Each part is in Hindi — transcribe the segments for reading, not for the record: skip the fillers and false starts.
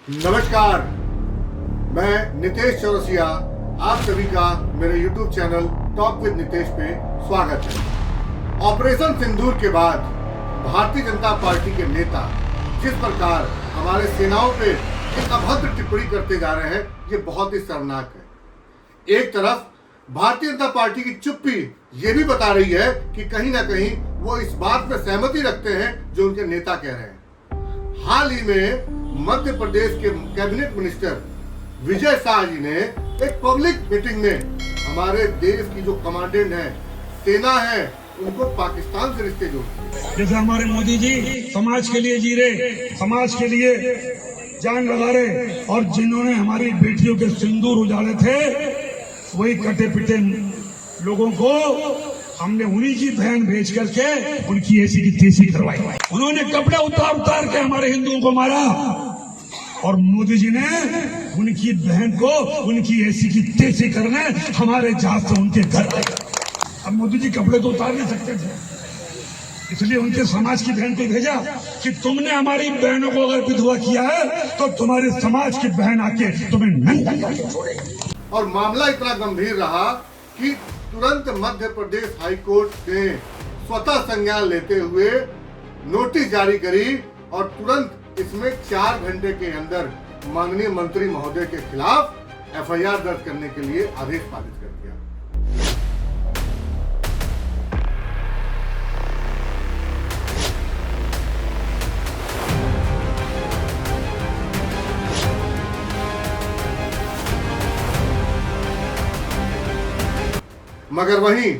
नमस्कार, मैं नितेश चौरसिया, आप सभी का मेरे YouTube channel talk with Nitesh पे स्वागत है। ऑपरेशन सिंदूर के बाद भारतीय जनता पार्टी के नेता जिस प्रकार हमारे सेनाओं पे एक अभद्र टिप्पणी करते जा रहे हैं, ये बहुत ही शर्मनाक है। एक तरफ भारतीय जनता पार्टी की चुप्पी ये भी बता रही है कि कहीं ना कहीं वो इस बात में सहमति रखते हैं जो उनके नेता कह रहे हैं। हाल ही में मध्य प्रदेश के कैबिनेट मिनिस्टर विजय शाह जी ने एक पब्लिक मीटिंग में हमारे देश की जो कमांडेंट है, सेना है, उनको पाकिस्तान से रिश्ते जोड़े। जैसे हमारे मोदी जी समाज के लिए जी रहे, समाज के लिए जान लगा रहे, और जिन्होंने हमारी बेटियों के सिंदूर उजाड़े थे, वही कटे पिटे लोगों को हमने उन्हीं की बहन भेज करके उनकी ऐसी की तैसी करवाई। उन्होंने कपड़े उतार के हमारे हिंदुओं को मारा, और मोदी जी ने उनकी बहन को उनकी ऐसी की तैसी करने हमारे जहाज से उनके घर आए। अब मोदी जी कपड़े तो उतार नहीं सकते थे, इसलिए उनके समाज की बहन को भेजा कि तुमने हमारी बहनों को अगर विधवा किया है तो तुम्हारे समाज की बहन आके तुम्हें नंगा करके छोड़ेगी। और मामला इतना गंभीर रहा कि तुरंत मध्य प्रदेश हाई कोर्ट ने स्वतः संज्ञान लेते हुए नोटिस जारी करी और तुरंत इसमें 4 घंटे के अंदर माननीय मंत्री महोदय के खिलाफ एफआईआर दर्ज करने के लिए आदेश पारित कर दिया। मगर वहीं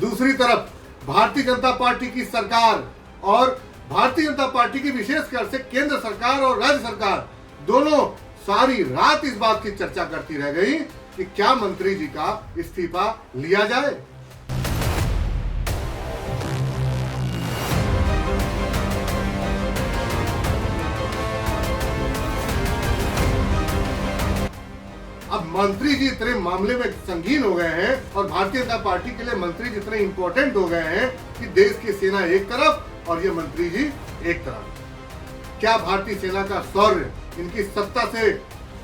दूसरी तरफ भारतीय जनता पार्टी की सरकार और भारतीय जनता पार्टी की विशेषकर से केंद्र सरकार और राज्य सरकार दोनों सारी रात इस बात की चर्चा करती रह गई कि क्या मंत्री जी का इस्तीफा लिया जाए। अब मंत्री जी इतने मामले में संगीन हो गए हैं और भारतीय जनता पार्टी के लिए मंत्री जी इतने इंपॉर्टेंट हो गए हैं कि देश की सेना एक तरफ और ये मंत्री जी एक तरफ। क्या भारतीय सेना का शौर्य इनकी सत्ता से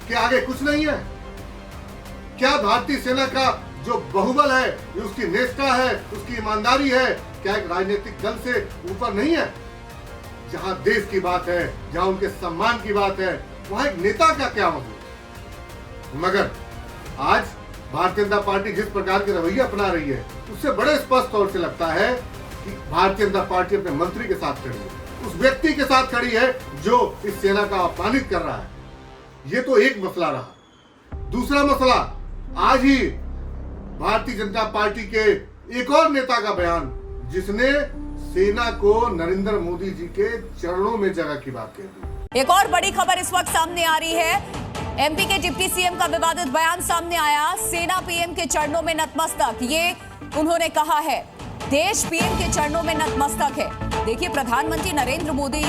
के आगे कुछ नहीं है? क्या भारतीय सेना का जो बहुबल है, उसकी निष्ठा है, उसकी ईमानदारी है, क्या एक राजनीतिक दल से ऊपर नहीं है? जहां देश की बात है, जहां उनके सम्मान की बात है, वहां एक नेता का क्या मतलब? मगर आज भारतीय जनता पार्टी जिस प्रकार के रवैया अपना रही है, उससे बड़े स्पष्ट तौर से लगता है कि भारतीय जनता पार्टी अपने मंत्री के साथ खड़ी है, उस व्यक्ति के साथ खड़ी है जो इस सेना का अपमानित कर रहा है। ये तो एक मसला रहा। दूसरा मसला, आज ही भारतीय जनता पार्टी के एक और नेता का बयान, जिसने सेना को नरेंद्र मोदी जी के चरणों में जगह की बात कह दी। एक और बड़ी खबर इस वक्त सामने आ रही है। एमपी के डिप्टी सीएम का विवादित बयान सामने आया। सेना पीएम के चरणों में नतमस्तक, ये उन्होंने कहा है। देश पीएम के चरणों में नतमस्तक है। देखिए, प्रधानमंत्री नरेंद्र मोदी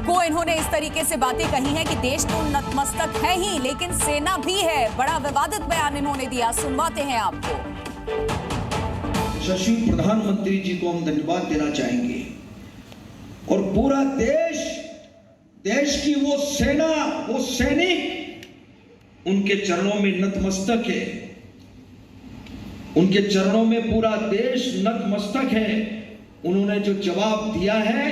को इन्होंने इस तरीके से बातें कही हैं कि देश तो नतमस्तक है ही, लेकिन सेना भी है। बड़ा विवादित बयान इन्होंने दिया, सुनवाते हैं आपको। यशस्वी प्रधानमंत्री जी को हम धन्यवाद देना चाहेंगे, और पूरा देश की वो सेना, वो सैनिक उनके चरणों में नतमस्तक है। उनके चरणों में पूरा देश नतमस्तक है। उन्होंने जो जवाब दिया है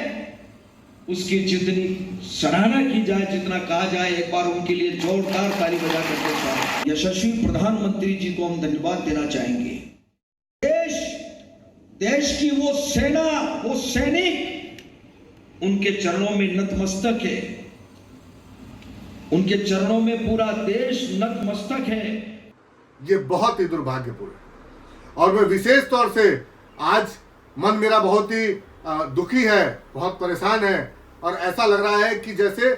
उसकी जितनी सराहना की जाए, जितना कहा जाए, एक बार उनके लिए जोरदार ताली बजा करके स्वागत। यशस्वी प्रधानमंत्री जी को हम धन्यवाद देना चाहेंगे। देश की वो सेना, वो सैनिक उनके चरणों में नतमस्तक है। उनके चरणों में पूरा देश नतमस्तक है। ये बहुत ही दुर्भाग्यपूर्ण है और मैं विशेष तौर से आज मन मेरा बहुत ही दुखी है, बहुत परेशान है, और ऐसा लग रहा है कि जैसे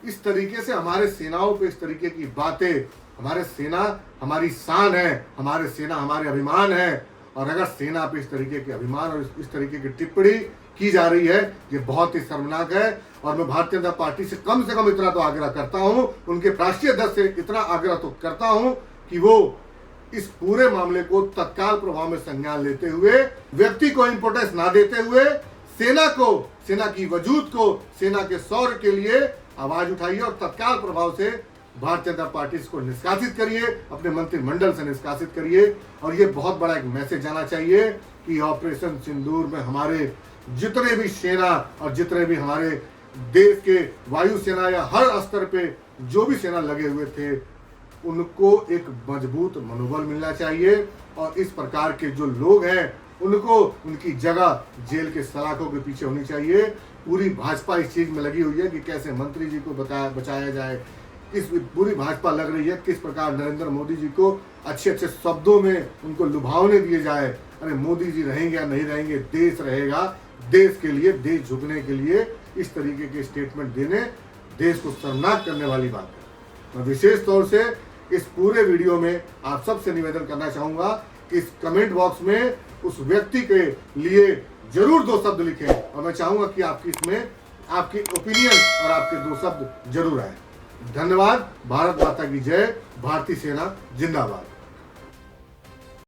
इस तरीके से हमारे सेनाओं पे इस तरीके की बातें, हमारे सेना हमारी शान है, हमारे सेना हमारे अभिमान है, और अगर सेना पे इस तरीके के अभिमान और इस तरीके की टिप्पणी की जा रही है, ये बहुत ही शर्मनाक है। और मैं भारतीय जनता पार्टी से कम इतना तो आग्रह करता हूं, उनके राष्ट्रीय अध्यक्ष से इतना आग्रह तो करता हूं कि वो इस पूरे मामले को तत्काल प्रभाव में संज्ञान लेते हुए, व्यक्ति को इंपोर्टेंस ना देते हुए, सेना को, सेना की वजूद को, सेना के शौर्य के लिए आवाज उठाइए और तत्काल प्रभाव से भारतीय जनता पार्टी को निष्कासित करिए, अपने मंत्रिमंडल से निष्कासित करिए। और ये बहुत बड़ा एक मैसेज जाना चाहिए कि ऑपरेशन सिंदूर में हमारे जितने भी सेना और जितने भी हमारे देश के वायुसेना या हर स्तर पे जो भी सेना लगे हुए थे, उनको एक मजबूत मनोबल मिलना चाहिए। और इस प्रकार के जो लोग हैं उनको उनकी जगह जेल के सलाखों के पीछे होनी चाहिए। पूरी भाजपा इस चीज में लगी हुई है कि कैसे मंत्री जी को बचाया जाए। इस पूरी भाजपा लग रही है किस प्रकार नरेंद्र मोदी जी को अच्छे अच्छे शब्दों में उनको लुभावने दिए जाए। अरे मोदी जी रहेंगे या नहीं रहेंगे, देश रहेगा, देश के लिए, देश झुकने के लिए इस तरीके के स्टेटमेंट देने देश को शर्मनाक करने वाली बात है। मैं विशेष तौर से इस पूरे वीडियो में आप सबसे निवेदन करना चाहूंगा कि इस कमेंट बॉक्स में उस व्यक्ति के लिए जरूर 2 शब्द लिखें और मैं चाहूंगा कि आपकी इसमें आपकी ओपिनियन और आपके 2 शब्द जरूर आए। धन्यवाद। भारत माता की जय। भारतीय सेना जिंदाबाद।